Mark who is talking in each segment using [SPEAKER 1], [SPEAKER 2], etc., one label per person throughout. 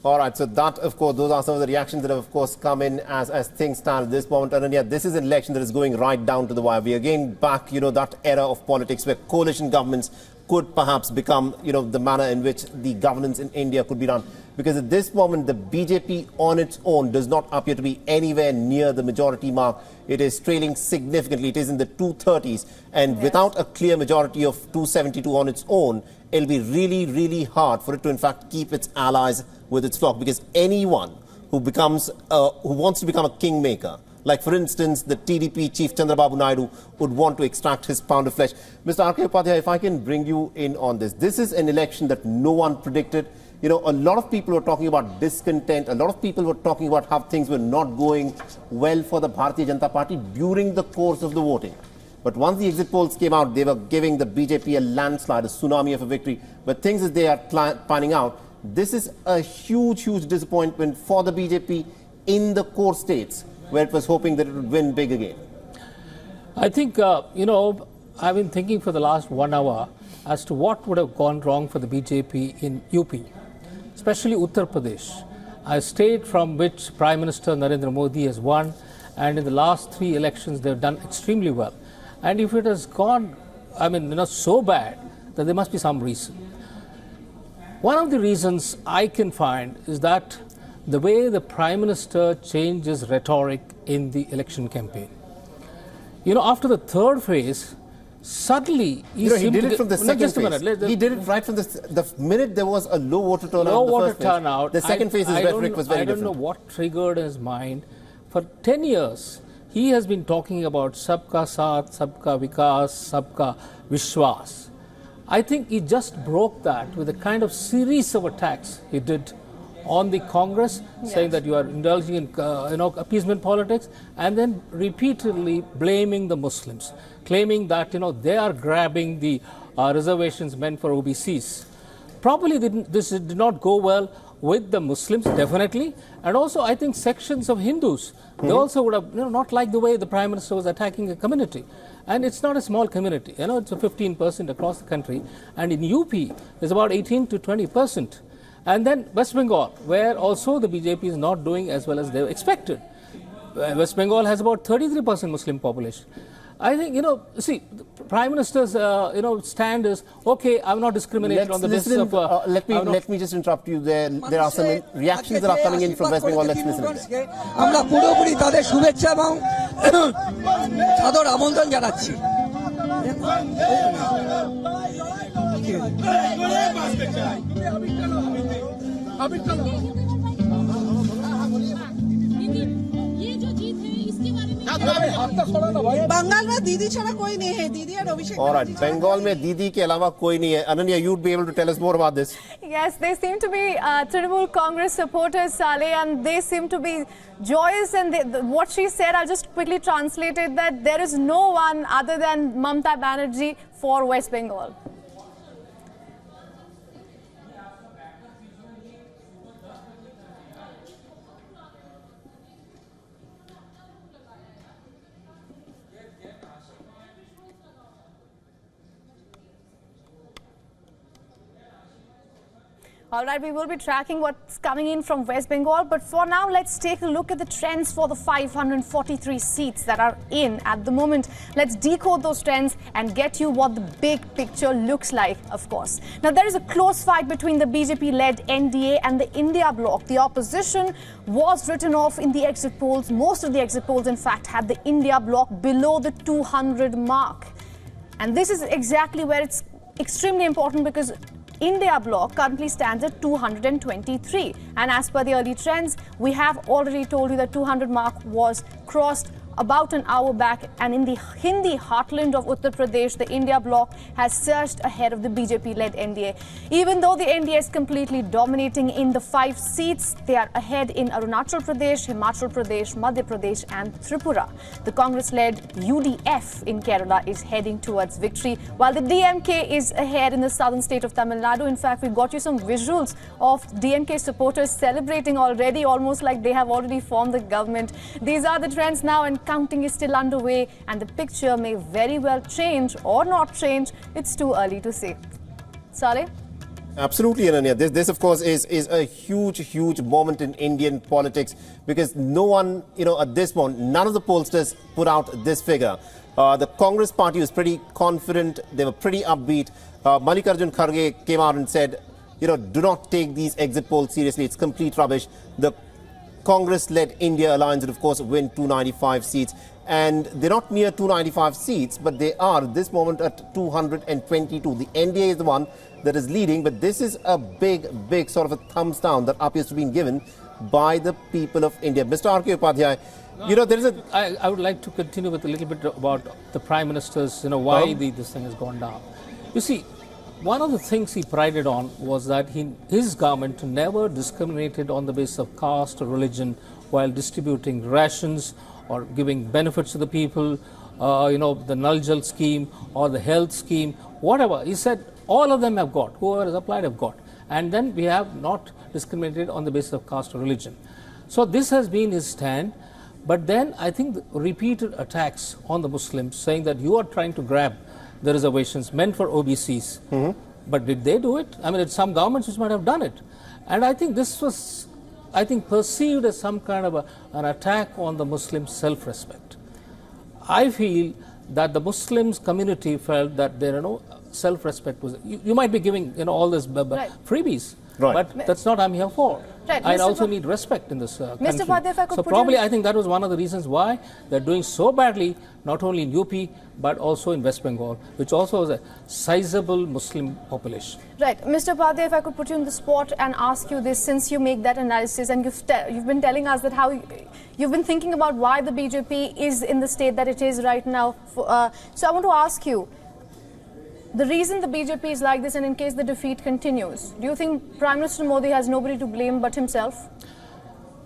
[SPEAKER 1] All right, so that, of course, those are some of the reactions that have, of course, come in as things stand at this moment. Ananya, this is an election that is going right down to the wire. We are again back, that era of politics where coalition governments could perhaps become, the manner in which the governance in India could be done. Because at this moment, the BJP on its own does not appear to be anywhere near the majority mark. It is trailing significantly. It is in the 230s. And without a clear majority of 272 on its own, it'll be really, really hard for it to, in fact, keep its allies with its flock. Because anyone who wants to become a kingmaker, like, for instance, the TDP chief Chandrababu Naidu would want to extract his pound of flesh. Mr. R.K. Upadhyay, if I can bring you in on this. This is an election that no one predicted. A lot of people were talking about discontent. A lot of people were talking about how things were not going well for the Bharatiya Janata Party during the course of the voting. But once the exit polls came out, they were giving the BJP a landslide, a tsunami of a victory. But things as they are panning out, this is a huge, huge disappointment for the BJP in the core states, where it was hoping that it would win big again.
[SPEAKER 2] I think, I've been thinking for the last 1 hour as to what would have gone wrong for the BJP in UP, especially Uttar Pradesh, a state from which Prime Minister Narendra Modi has won, and in the last 3 elections they've done extremely well. And if it has gone, so bad, then there must be some reason. One of the reasons I can find is that the way the Prime Minister changes rhetoric in the election campaign. After the third phase, suddenly
[SPEAKER 1] he did it from the second phase. He did it right from the minute there was a low voter turnout. The second phase's rhetoric was very different.
[SPEAKER 2] I don't know what triggered his mind. For 10 years, he has been talking about Sabka Saath, Sabka Vikas, Sabka Vishwas. I think he just broke that with a kind of series of attacks he did on the Congress, saying that you are indulging in appeasement politics, and then repeatedly blaming the Muslims, claiming that they are grabbing the reservations meant for OBCs. Probably this did not go well with the Muslims, definitely, and also I think sections of Hindus, they also would have not liked the way the Prime Minister was attacking a community. And it's not a small community, it's a 15% across the country, and in UP there's about 18 to 20%. And then West Bengal, where also the BJP is not doing as well as they expected. West Bengal has about 33% Muslim population. I think, see, the Prime Minister's, stand is, okay, I'm not discriminating on the basis of...
[SPEAKER 1] let me just interrupt you there. There are some reactions that are coming in from West Bengal. Let's listen to them.
[SPEAKER 3] আমরা পুরোপুরি তাদের শুভেচ্ছা এবং সাদর আমন্ত্রণ জানাচ্ছি।
[SPEAKER 4] बंगाल में दीदी छाड़ा कोई नहीं है दीदी और अभिषेक
[SPEAKER 1] All right, Bengal में दीदी के अलावा कोई नहीं है. Ananya, you'd be able to tell us more about this.
[SPEAKER 5] Yes, they seem to be Trinamool Congress supporters, Saleh, and they seem to be joyous. And what she said, I'll just quickly translate it, that there is no one other than Mamata Banerjee for West Bengal. All right, we will be tracking what's coming in from West Bengal. But for now, let's take a look at the trends for the 543 seats that are in at the moment. Let's decode those trends and get you what the big picture looks like, of course. Now, there is a close fight between the BJP-led NDA and the India bloc. The opposition was written off in the exit polls. Most of the exit polls, in fact, had the India bloc below the 200 mark. And this is exactly where it's extremely important, because India bloc currently stands at 223, and as per the early trends, we have already told you that 200 mark was crossed about an hour back, and in the Hindi heartland of Uttar Pradesh, the India bloc has surged ahead of the BJP-led NDA. Even though the NDA is completely dominating in the 5 seats, they are ahead in Arunachal Pradesh, Himachal Pradesh, Madhya Pradesh and Tripura. The Congress-led UDF in Kerala is heading towards victory, while the DMK is ahead in the southern state of Tamil Nadu. In fact, we got you some visuals of DMK supporters celebrating already, almost like they have already formed the government. These are the trends now, and counting is still underway, and the picture may very well change or not change. It's too early to say. Saleh?
[SPEAKER 1] Absolutely, Ananya. This of course, is a huge moment in Indian politics, because no one, at this point, none of the pollsters put out this figure. The Congress party was pretty confident. They were pretty upbeat. Mallikarjun Kharge came out and said, do not take these exit polls seriously. It's complete rubbish. The Congress-led India Alliance would, of course, win 295 seats. And they're not near 295 seats, but they are at this moment at 222. The NDA is the one that is leading, but this is a big sort of a thumbs down that appears to be given by the people of India. Mr. R.K. Upadhyay, there is a...
[SPEAKER 2] I would like to continue with a little bit about the Prime Minister's, why this thing has gone down. You see, one of the things he prided on was that his government never discriminated on the basis of caste or religion while distributing rations or giving benefits to the people, the Nal Jal scheme or the health scheme, whatever. He said all of them have got, whoever has applied have got. And then we have not discriminated on the basis of caste or religion. So this has been his stand. But then I think the repeated attacks on the Muslims, saying that you are trying to grab the reservations meant for OBCs. But did they do it? I mean, it's some governments which might have done it. And I think this was, perceived as some kind of an attack on the Muslim self-respect. I feel that the Muslims community felt that their self-respect was, you might be giving all this freebies, but that's not what I'm here for.
[SPEAKER 5] Right.
[SPEAKER 2] I also need respect in this country.
[SPEAKER 5] Mr. Upadhyay, if I could
[SPEAKER 2] so
[SPEAKER 5] put
[SPEAKER 2] probably I think that was one of the reasons why they're doing so badly, not only in UP, but also in West Bengal, which also has a sizable Muslim population.
[SPEAKER 5] Right. Mr. Upadhyay, if I could put you on the spot and ask you this, since you make that analysis and you've been telling us that how you've been thinking about why the BJP is in the state that it is right now. So I want to ask you, the reason the BJP is like this, and in case the defeat continues, do you think Prime Minister Modi has nobody to blame but himself?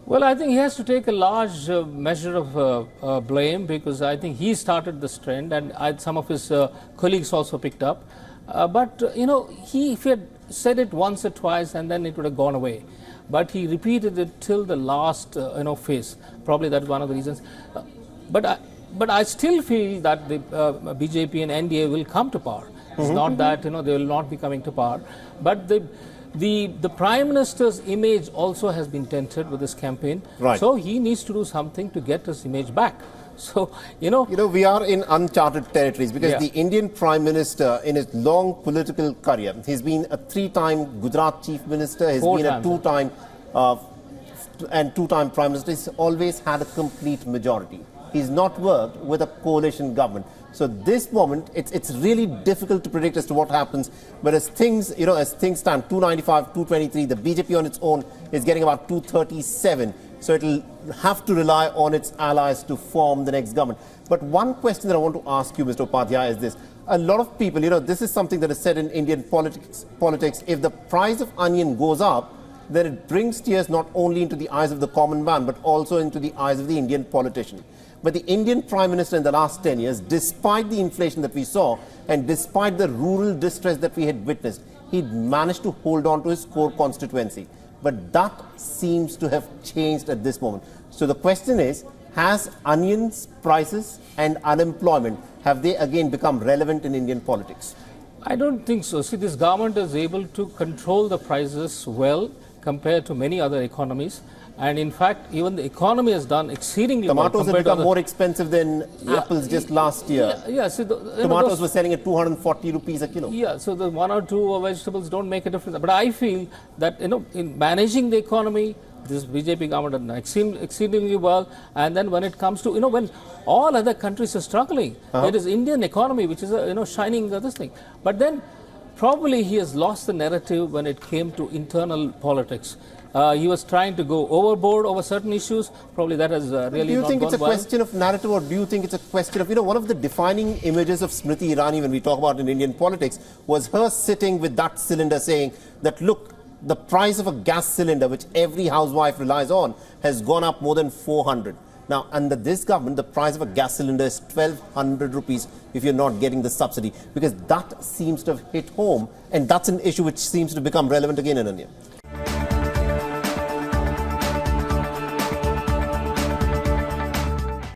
[SPEAKER 2] Well, I think he has to take a large measure of blame, because I think he started this trend, and some of his colleagues also picked up. But if he had said it once or twice, and then it would have gone away. But he repeated it till the last phase. Probably that's one of the reasons. But I still feel that the BJP and NDA will come to power. It's not that they will not be coming to power, but the Prime Minister's image also has been tainted with this campaign.
[SPEAKER 1] Right.
[SPEAKER 2] So he needs to do something to get his image back. So
[SPEAKER 1] we are in uncharted territories, because the Indian Prime Minister, in his long political career, he's been a 3-time Gujarat Chief Minister, he's been a 2-time and 2-time Prime Minister. He's always had a complete majority. He's not worked with a coalition government. So this moment, it's really difficult to predict as to what happens. But as things stand, 295, 223, the BJP on its own is getting about 237. So it'll have to rely on its allies to form the next government. But one question that I want to ask you, Mr. Upadhyay, is this. A lot of people, this is something that is said in Indian politics. If the price of onion goes up, then it brings tears not only into the eyes of the common man, but also into the eyes of the Indian politician. But the Indian Prime Minister in the last 10 years, despite the inflation that we saw, and despite the rural distress that we had witnessed, he managed to hold on to his core constituency. But that seems to have changed at this moment. So the question is, has onions prices and unemployment, have they again become relevant in Indian politics?
[SPEAKER 2] I don't think so. See, this government is able to control the prices well compared to many other economies. And in fact, even the economy has done exceedingly well.
[SPEAKER 1] Tomatoes have become more expensive than apples just last year.
[SPEAKER 2] See,
[SPEAKER 1] tomatoes were selling at 240 rupees a kilo.
[SPEAKER 2] Yeah, so the 1 or 2 vegetables don't make a difference. But I feel that, in managing the economy, this BJP government has done exceedingly well. And then when it comes to, when all other countries are struggling, it is Indian economy which is, shining this thing. But then probably he has lost the narrative when it came to internal politics. He was trying to go overboard over certain issues. Probably that has really not gone well.
[SPEAKER 1] Do you think it's a question of narrative, or do you think it's a question of, one of the defining images of Smriti Irani when we talk about in Indian politics was her sitting with that cylinder saying that, look, the price of a gas cylinder, which every housewife relies on, has gone up more than 400. Now, under this government, the price of a gas cylinder is 1,200 rupees if you're not getting the subsidy, because that seems to have hit home, and that's an issue which seems to become relevant again in India.